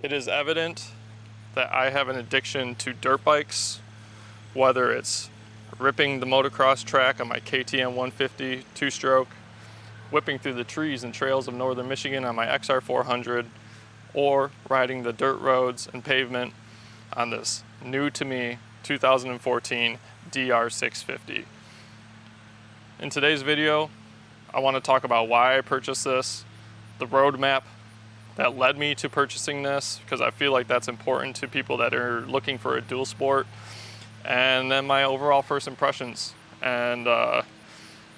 It is evident that I have an addiction to dirt bikes, whether it's ripping the motocross track on my KTM 150 two-stroke, whipping through the trees and trails of northern Michigan on my XR400, or riding the dirt roads and pavement on this new to me 2014 DR650. In today's video, I want to talk about why I purchased this, the roadmap that led me to purchasing this, because I feel like that's important to people that are looking for a dual sport, and then my overall first impressions. And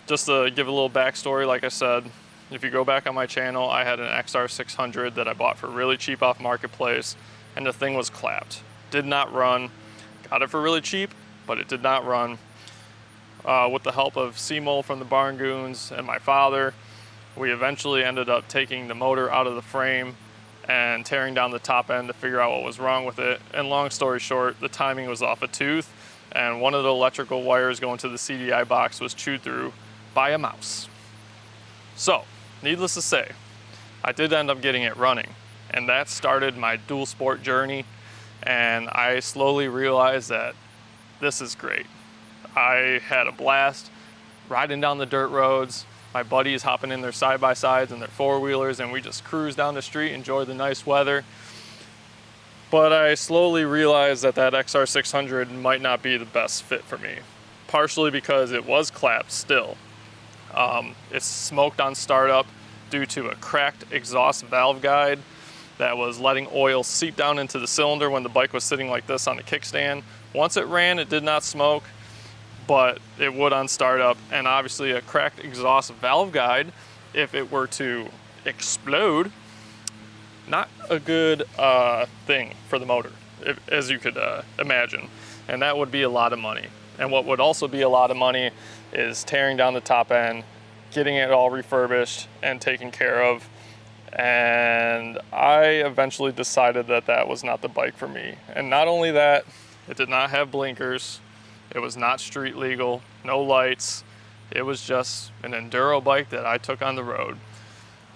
just to give a little backstory, like I said, if you go back on my channel, I had an XR600 that I bought for really cheap off Marketplace, and the thing was clapped. Did not run. Got it for really cheap, but it did not run. With the help of C-Mole from the Barn Goons and my father, we eventually ended up taking the motor out of the frame and tearing down the top end to figure out what was wrong with it. And long story short, the timing was off a tooth, and one of the electrical wires going to the CDI box was chewed through by a mouse. So, needless to say, I did end up getting it running, and that started my dual sport journey, and I slowly realized that this is great. I had a blast riding down the dirt roads. My buddies hopping in their side-by-sides and their four-wheelers, and we just cruise down the street, enjoy the nice weather. But I slowly realized that that XR600 might not be the best fit for me, partially because it was clapped still. It's smoked on startup due to a cracked exhaust valve guide that was letting oil seep down into the cylinder when the bike was sitting like this on the kickstand. Once it ran, it did not smoke, but it would on startup. And obviously a cracked exhaust valve guide, if it were to explode, not a good thing for the motor, as you could imagine. And that would be a lot of money. And what would also be a lot of money is tearing down the top end, getting it all refurbished and taken care of. And I eventually decided that that was not the bike for me. And not only that, it did not have blinkers. It was not street legal, no lights. It was just an enduro bike that I took on the road.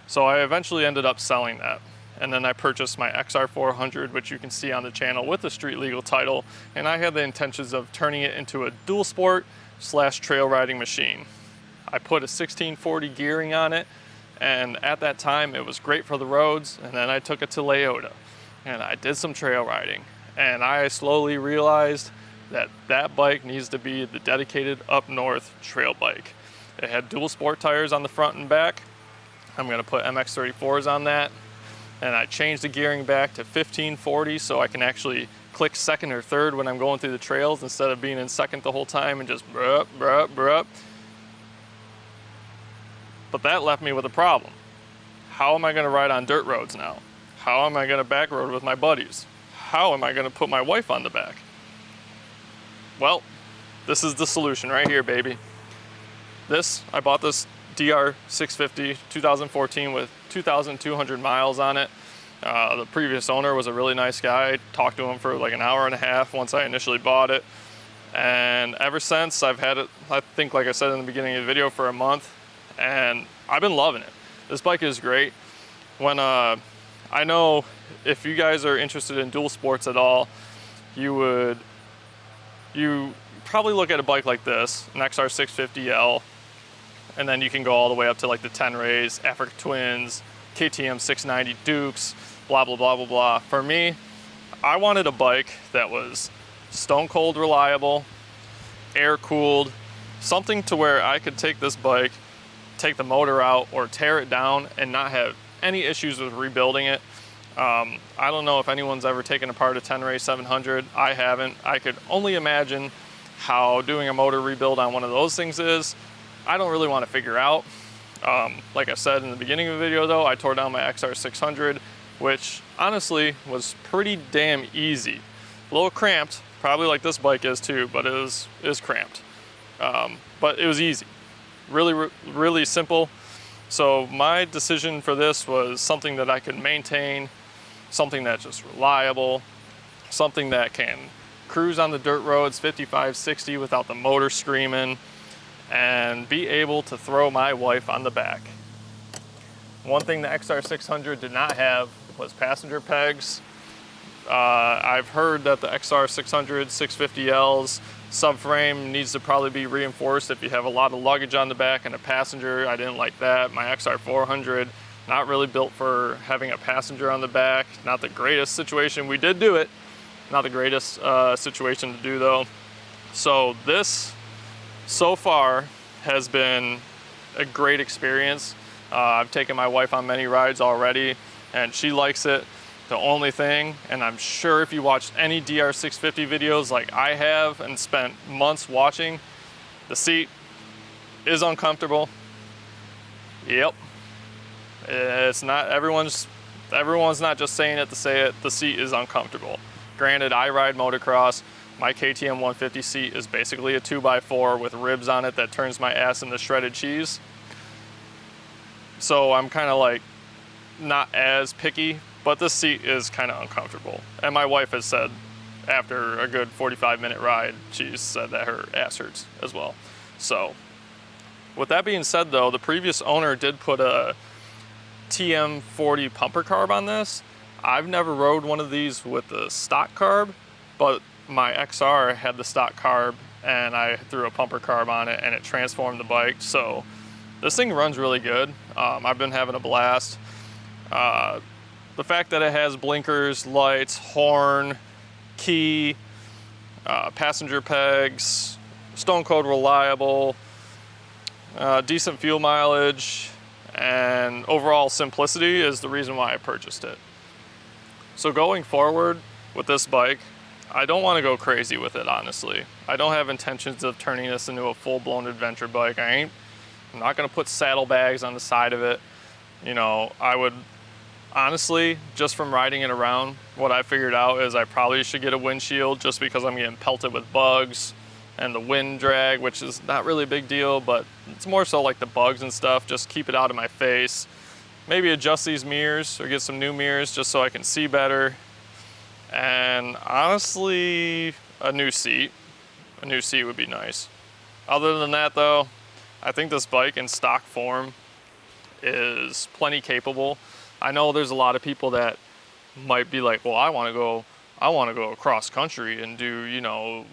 So I eventually ended up selling that. And then I purchased my XR400, which you can see on the channel with the street legal title. And I had the intentions of turning it into a dual sport / trail riding machine. I put a 1640 gearing on it, and at that time it was great for the roads. And then I took it to Leota and I did some trail riding. And I slowly realized that that bike needs to be the dedicated up north trail bike. It had dual sport tires on the front and back. I'm gonna put MX34s on that. And I changed the gearing back to 1540 so I can actually click second or third when I'm going through the trails instead of being in second the whole time and just bruh, bruh, bruh. But that left me with a problem. How am I gonna ride on dirt roads now? How am I gonna back road with my buddies? How am I gonna put my wife on the back? Well, this is the solution right here, baby. I bought this DR650 2014 with 2,200 miles on it. The previous owner was a really nice guy. I talked to him for like an hour and a half once I initially bought it. And ever since, I've had it, I think like I said in the beginning of the video, for a month, and I've been loving it. This bike is great. I know if you guys are interested in dual sports at all, you probably look at a bike like this, an XR650L, and then you can go all the way up to like the 10 Rays, Africa Twins, KTM 690 Dukes, blah, blah, blah, blah, blah. For me, I wanted a bike that was stone cold reliable, air cooled, something to where I could take this bike, take the motor out or tear it down and not have any issues with rebuilding it. I don't know if anyone's ever taken apart a 10 Ray 700. I haven't. I could only imagine how doing a motor rebuild on one of those things is. I don't really want to figure out. Like I said in the beginning of the video though, I tore down my XR600, which honestly was pretty damn easy. A little cramped, probably like this bike is too, but it is cramped. But it was easy. Really, really simple. So my decision for this was something that I could maintain, something that's just reliable, something that can cruise on the dirt roads 55, 60 without the motor screaming, and be able to throw my wife on the back. One thing the XR600 did not have was passenger pegs. I've heard that the XR600 650L's subframe needs to probably be reinforced if you have a lot of luggage on the back and a passenger. I didn't like that. My XR400, not really built for having a passenger on the back. Not the greatest situation. We did do it. Not the greatest situation to do though. So this, so far, has been a great experience. I've taken my wife on many rides already, and she likes it. The only thing, and I'm sure if you watched any DR650 videos like I have and spent months watching, the seat is uncomfortable. Yep. It's not, everyone's not just saying it to say it, the seat is uncomfortable. Granted, I ride motocross. My KTM 150 seat is basically a 2x4 with ribs on it that turns my ass into shredded cheese. So I'm kind of like not as picky, but this seat is kind of uncomfortable. And my wife has said after a good 45-minute ride, she's said that her ass hurts as well. So with that being said though, the previous owner did put a TM40 pumper carb on this. I've never rode one of these with the stock carb, but my XR had the stock carb and I threw a pumper carb on it and it transformed the bike. So this thing runs really good. I've been having a blast. The fact that it has blinkers, lights, horn, key, passenger pegs, stone cold reliable, decent fuel mileage, and overall simplicity is the reason why I purchased it. So going forward with this bike, I don't want to go crazy with it, honestly. I don't have intentions of turning this into a full-blown adventure bike. I'm not going to put saddlebags on the side of it. You know, I would honestly, just from riding it around, what I figured out is I probably should get a windshield just because I'm getting pelted with bugs and the wind drag, which is not really a big deal, but it's more so like the bugs and stuff. Just keep it out of my face. Maybe adjust these mirrors or get some new mirrors just so I can see better. And honestly, a new seat would be nice. Other than that though, I think this bike in stock form is plenty capable. I know there's a lot of people that might be like, well, I want to go across country and do, you know,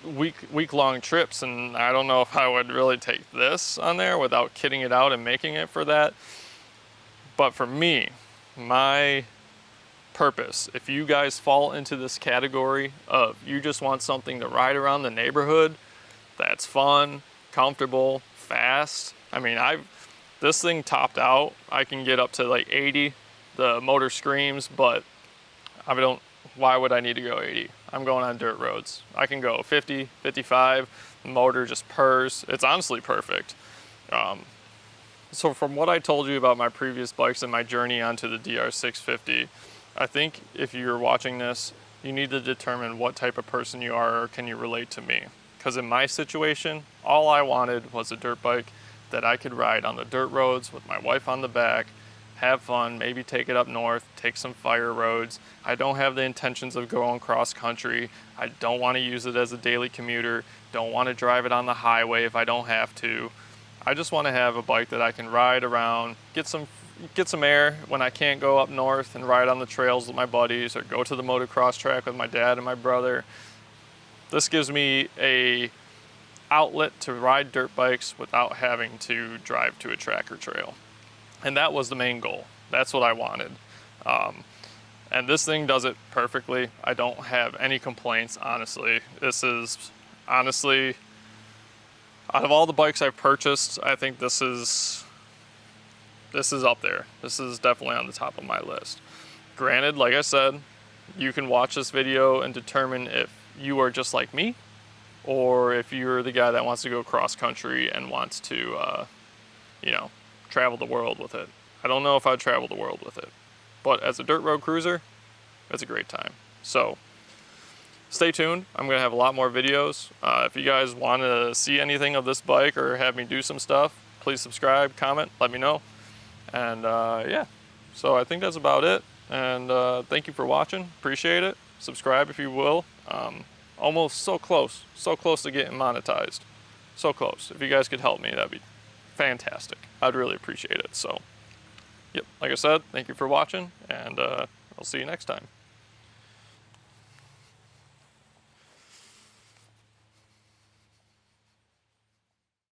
week-long trips, and I don't know if I would really take this on there without kitting it out and making it for that. But for me, my purpose, if you guys fall into this category of you just want something to ride around the neighborhood that's fun, comfortable, fast. I mean, this thing topped out, I can get up to like 80. The motor screams, but why would I need to go 80? I'm going on dirt roads. I can go 50, 55, the motor just purrs. It's honestly perfect. So from what I told you about my previous bikes and my journey onto the DR650, I think if you're watching this, you need to determine what type of person you are or can you relate to me. Because in my situation, all I wanted was a dirt bike that I could ride on the dirt roads with my wife on the back, have fun, maybe take it up north, take some fire roads. I don't have the intentions of going cross country. I don't want to use it as a daily commuter. Don't want to drive it on the highway if I don't have to. I just want to have a bike that I can ride around, get some air when I can't go up north and ride on the trails with my buddies or go to the motocross track with my dad and my brother. This gives me a outlet to ride dirt bikes without having to drive to a track or trail. And that was the main goal. That's what I wanted. And this thing does it perfectly. I don't have any complaints, honestly. This is, honestly, out of all the bikes I've purchased, I think this is up there. This is definitely on the top of my list. Granted, like I said, you can watch this video and determine if you are just like me, or if you're the guy that wants to go cross country and wants to, you know, travel the world with it. I don't know if I'd travel the world with it, but as a dirt road cruiser, it's a great time. So stay tuned. I'm going to have a lot more videos. If you guys want to see anything of this bike or have me do some stuff, please subscribe, comment, let me know. And yeah, so I think that's about it. And thank you for watching. Appreciate it. Subscribe if you will. Almost so close to getting monetized. So close. If you guys could help me, that'd be fantastic. I'd really appreciate it. So, yep, like I said, thank you for watching, and I'll see you next time.